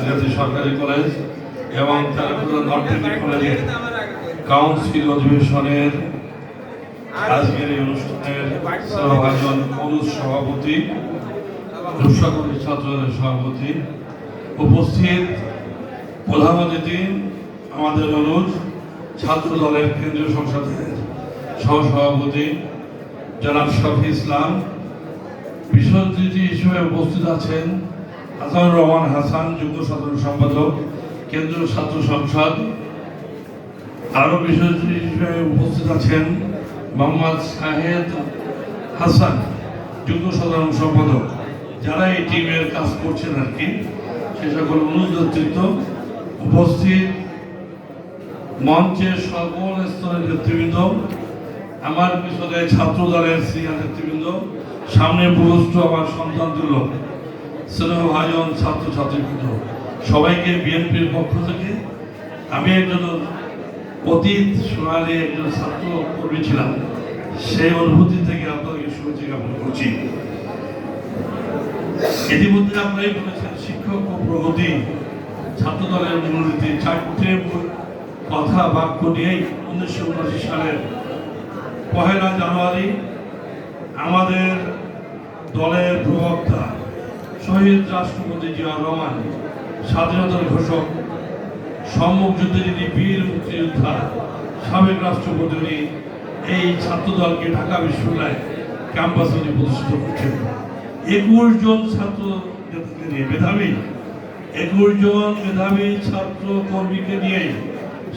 কাছাকাছি সরকারি কলেজ এবং তারাপুরা নর্থ কলেজের কাউন্সিল অধিবেশনের আজকের এই অনুষ্ঠানের সভাজন অনুজ সভাপতি, রূপসাগরী ছাত্রদলের সভাপতি, উপস্থিত প্রধান অতিথি আমাদের অনুজ, ছাত্র দলের কেন্দ্রীয় সংসদের সহসভাপতি জনাব শফি ইসলাম, বিশেষ অতিথি হিসেবে উপস্থিত আছেন হাসানুর রহমান হাসান, যুগ্ম সাধারণ সম্পাদক, কেন্দ্রীয় ছাত্র সংসদ। আরও বিশেষ অতিথি হিসেবে উপস্থিত আছেন মোহাম্মদ শাহেদ হাসান, যুগ্ম সাধারণ সম্পাদক। যারা এই টিমের কাজ করছেন আর কি, সে সকল অনুজ নেতৃত্ব উপস্থিত, মঞ্চের সকল স্তরের নেতৃবৃন্দ, আমার পিছনে ছাত্র দলের সিনিয়র নেতৃবৃন্দ, সামনে উপস্থিত আমার সন্তান তুল্য স্নেহ ভাজন ছাত্রছাত্রীবৃন্দ, সবাইকে বিএনপির পক্ষ থেকে, আমি একজন অতীত সোনালী একজন ছাত্র কর্মী ছিলাম, সেই অনুভূতি থেকে আপনাদেরকে শুভেচ্ছা জ্ঞাপন করছি। ইতিমধ্যে আপনারাই বলেছেন শিক্ষক ও প্রগতি ছাত্র দলের মূলনীতি, চারটে কথা বাক্য নিয়েই 1979 সালের 1 জানুয়ারি আমাদের দলের প্রবক্তা শহীদ রাষ্ট্রপতি জিয়াউর রহমান, স্বাধীনতার ঘোষক, সম্মুখ যুদ্ধের বীর মুক্তিযোদ্ধা, সাবেক রাষ্ট্রপতি এই ছাত্র দলকে ঢাকা বিশ্ববিদ্যালয় ক্যাম্পাসে প্রতিষ্ঠিত করছেন। 21 জন ছাত্র নিয়ে মেধাবী 21 জন মেধাবী ছাত্র কর্মীকে নিয়ে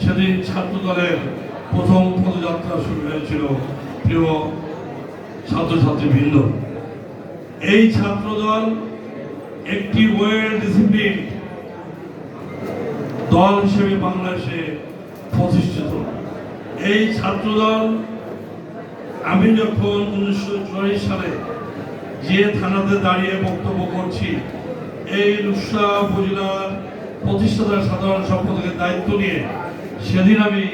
সেদিন ছাত্র দলের প্রথম পদযাত্রা শুরু হয়েছিল। প্রিয় ছাত্রছাত্রীবৃন্দ, এই ছাত্র দল একটি ওয়েল ডিসিপ্লিন দল হিসেবে বাংলাদেশে প্রতিষ্ঠিত। এই ছাত্র দল আমি যখন 1984 সালে যে থানাতে দাঁড়িয়ে বক্তব্য করছি, এই রূপসা উপজেলার প্রতিষ্ঠাতা সাধারণ সম্পাদকের দায়িত্ব নিয়ে সেদিন আমি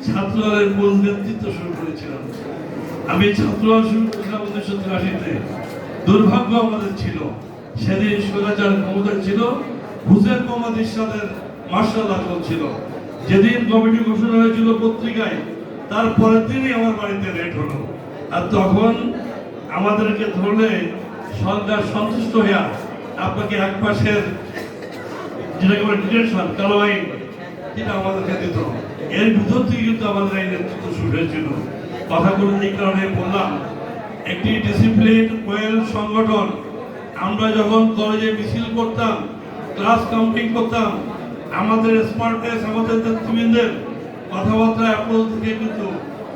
ছাত্র দলের মূল নেতৃত্ব শুরু করেছিলাম। আমি ছাত্র দল শুরু করেছিলাম 1983-তে। দুর্ভাগ্য আমাদের ছিল সেদিন স্বৈরাচার ক্ষমতা ছিল, হুসেন মোহাম্মদ ইরশাদের মার্শাল ল চলছিল। যেদিন কমিটি ঘোষণা হয়েছিল পত্রিকায়, তার পরের দিনই আমার বাড়িতে রেড হলো। আর তখন আমাদেরকে ধরলে সরকার সন্তুষ্ট হইয়া আপনাকে এক পাশের যেটাকে বলে ডিটেনশন, কালো আইন, যেটা আমাদেরকে দিত। এর ভিতর থেকে কিন্তু আমাদের এই নেতৃত্ব শুরু হয়েছিল। কথাগুলো এই কারণে বললাম, একটি ডিসিপ্লিন ওয়েল সংগঠন। আমরা যখন কলেজে মিছিল করতাম, ক্লাস কাউন্টিং করতাম, আমাদের স্মার্টনেস, আমাদের নেতৃবৃন্দের কথাবার্তা আপনাদের থেকে কিন্তু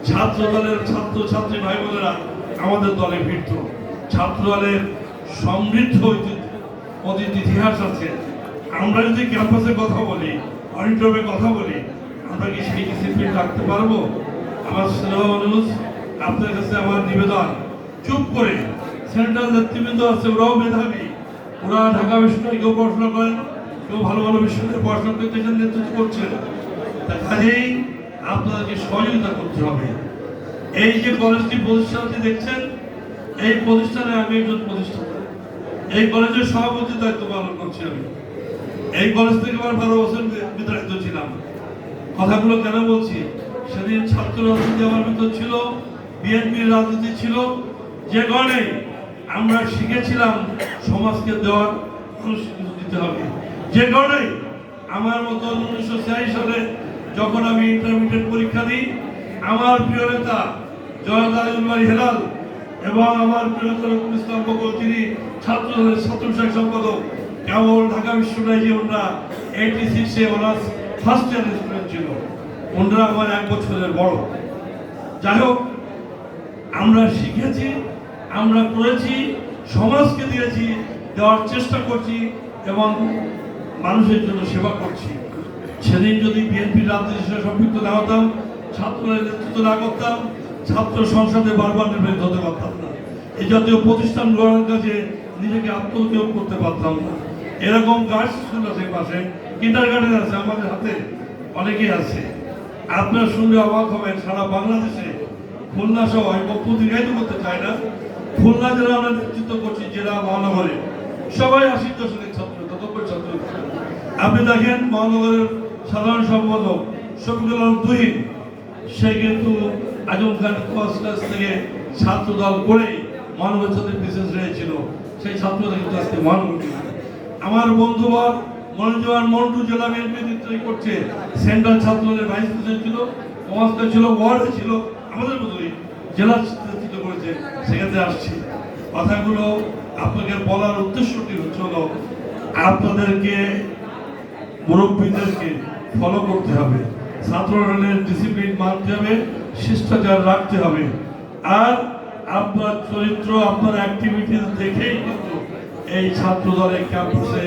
ছাত্র দলের ছাত্রছাত্রী ভাই বোনেরা আমাদের দলে ফিরত। ছাত্র দলের সমৃদ্ধ অতীত ইতিহাস আছে। আমরা যদি ক্যাম্পাসে কথা বলি, অডিটোরিয়ামে কথা বলি, আমরা কি সেই ডিসিপ্লিন রাখতে পারবো? আমার স্নেহ মানুষ, আপনার কাছে আমার নিবেদন, চুপ করে সেন্ট্রাল নেতৃবৃন্দ আছে, ওরাও মেধাবী, ওরা ঢাকা বিশ্ববিদ্যালয়ে কেউ পড়াশোনা করেন, কেউ ভালো ভালো বিশ্ববিদ্যালয়ে পড়াশোনা করতে নেতৃত্ব করছেন। তা কাজেই আপনাদেরকে সহযোগিতা করতে হবে। এই যে কলেজটি প্রতিষ্ঠানটি দেখছেন, এই প্রতিষ্ঠানে আমি একজন প্রতিষ্ঠাতা, এই কলেজের সভাপতির দায়িত্ব পালন করছি আমি। এই কলেজ থেকে আমার 12 বছর বিতাড়িত ছিলাম। কথাগুলো কেন বলছি? সেদিন ছাত্র রাজনীতি আমার ভিতর ছিল, বিএনপির রাজনীতি ছিল, যে কারণে আমরা শিখেছিলাম সমাজকে দেওয়ার মানুষকে দিতে হবে। যে কারণে আমার মতন 1946 সালে যখন আমি ইন্টারমিডিয়েট পরীক্ষা দিই, আমার প্রিয় নেতা জয়নাল আলী হেলাল এবং আমার প্রিয় নেতা রকুল ইসলাম বকুল, তিনি ছাত্র দলের ছাত্র বিষয়ক সম্পাদক, কেবল ঢাকা বিশ্ববিদ্যালয়ে যে ওনারা 86-এ অনার্স ফার্স্ট ইয়ার স্টুডেন্ট ছিল, ওনারা আমার 1 বছরের বড়। যাই হোক, আমরা শিখেছি, আমরা করেছি, সমাজকে দিয়েছি, দেওয়ার চেষ্টা করছি এবং মানুষের জন্য সেবা করছি। সেদিন যদি বিএনপির রাজনীতির সাথে সম্পৃক্ত না হতাম, ছাত্রদের নেতৃত্ব না করতাম, ছাত্র সংসদে বারবার নির্বাচিত হতে পারতাম না, এই জাতীয় প্রতিষ্ঠান গড়ার কাছে নিজেকে আত্মনিয়োগ করতে পারতাম না। এরকম গাছ স্কুল আছে, পাশে কিন্ডার গার্ডেন আছে, আমাদের হাতে অনেকেই আছে। আপনার শুনলে অবাক হবেন, সারা বাংলাদেশে খুলনা সহ বক্তব্য দীর্ঘায়িত করতে চায় না, খুলনা জেলা আমরা নেতৃত্ব করছি, জেলা মহানগরে সবাই 80 দশকের ছাত্র, 90 ছাত্র। আপনি দেখেন মহানগরের সাধারণ সম্পাদক শফিকুল আলম তুহিন, সে কিন্তু আজম খান কাছ থেকে ছাত্র দল করেই মহানগর সাথে বিশেষ রয়েছিল, সেই ছাত্ররা কিন্তু আজকে মহানগর। আমার বন্ধুবর মনোজওয়ান মন্টু জেলা বিএনপি নেতৃত্ব করছে, সেন্ট্রাল ছাত্রদের ভাইস প্রেসিডেন্ট ছিল, সমাজটা ছিল, ওয়ার্ডে ছিল, আমাদের মতোই জেলা নেতৃত্ব করেছে। সেখানে আসছি কথাগুলো আপনাকে বলার উদ্দেশ্যটি হচ্ছে হলো আপনাদেরকে মুরব্বীদেরকে ফলো করতে হবে, ছাত্রদের ডিসিপ্লিন মানতে হবে, শিষ্টাচার রাখতে হবে। আর আপনার চরিত্র, আপনার অ্যাক্টিভিটিস দেখেই কিন্তু এই ছাত্র দলের ক্যাম্পাসে,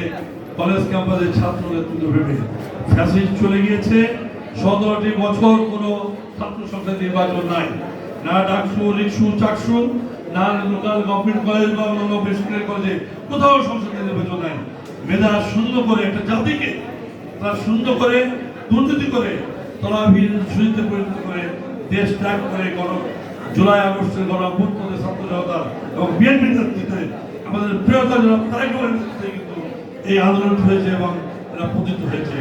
কলেজ ক্যাম্পাসে ছাত্রদের তুলে ভেবে ফ্যাসিস্ট চলে গিয়েছে। 17টি বছর কোনো ছাত্র সংসদ নির্বাচন নাই, না ডাকসু, রিকসু, চাকসু, না লোকাল গভর্নমেন্ট কলেজ বা অন্য বেসরকারি কলেজে কোথাও সংসদের নির্বাচন নাই। মেধা শূন্য করে একটা জাতিকে তারা শূন্য করে, দুর্নীতি করে, তলাবিহীন সুযোগে পরিণত করে, দেশ ত্যাগ করে জুলাই আগস্টের গণঅভ্যুত্থানে ছাত্র জনতা এবং বিএনপি নেতৃত্বে আমাদের প্রিয়তা জনক তারেক রহমানের নেতৃত্বে কিন্তু এই আন্দোলন হয়েছে এবং এরা পতিত হয়েছে।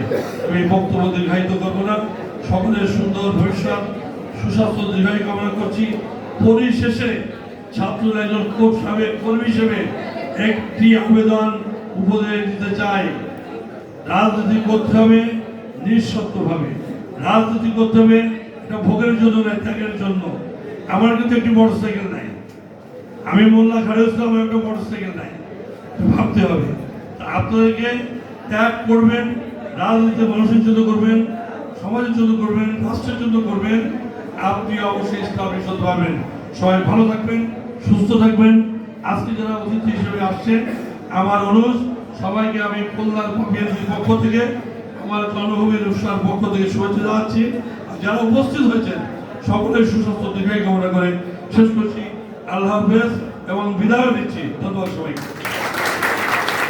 আমি বক্তব্য দীর্ঘায়িত করবো না। সকলের সুন্দর ভবিষ্যৎ, সুস্বাস্থ্য দীর্ঘায়ু কামনা করছি। পরিশেষে ছাত্ররা একজন খুব সাবেক কর্মী হিসেবে একটি আবেদন উপদেশ দিতে চাই, রাজনীতি করতে হবে নিঃস্বার্থভাবে, রাজনীতি করতে হবে এটা ভোগের জন্য নয়, ত্যাগের জন্য। আমার কিন্তু একটি মোটরসাইকেল নাই, আমি মোল্লা খালেদ ইসলাম, একটা মোটরসাইকেল নাই, ভাবতে হবে। আপনাদেরকে ত্যাগ করবেন, রাজনীতি মানুষের জন্য করবেন, সমাজের জন্য করবেন, রাষ্ট্রের জন্য করবেন, আপনি অবশ্যই স্টাবলিশ হতে পারবেন। সবাই ভালো থাকবেন, সুস্থ থাকবেন। আজকে যারা অতিথি হিসেবে আসছে, আমার অনুরোধ সবাইকে আমি কল্যাণ বিএনপির পক্ষ থেকে, আমার জন্মভূমির উৎসাহের পক্ষ থেকে শুভেচ্ছা জানাচ্ছি। যারা উপস্থিত হয়েছেন সকলের সুস্বাস্থ্য দীর্ঘায়ু কামনা করে শেষ করছি। আল্লাহ হাফেজ এবং বিদায় দিচ্ছি। ধন্যবাদ সবাইকে।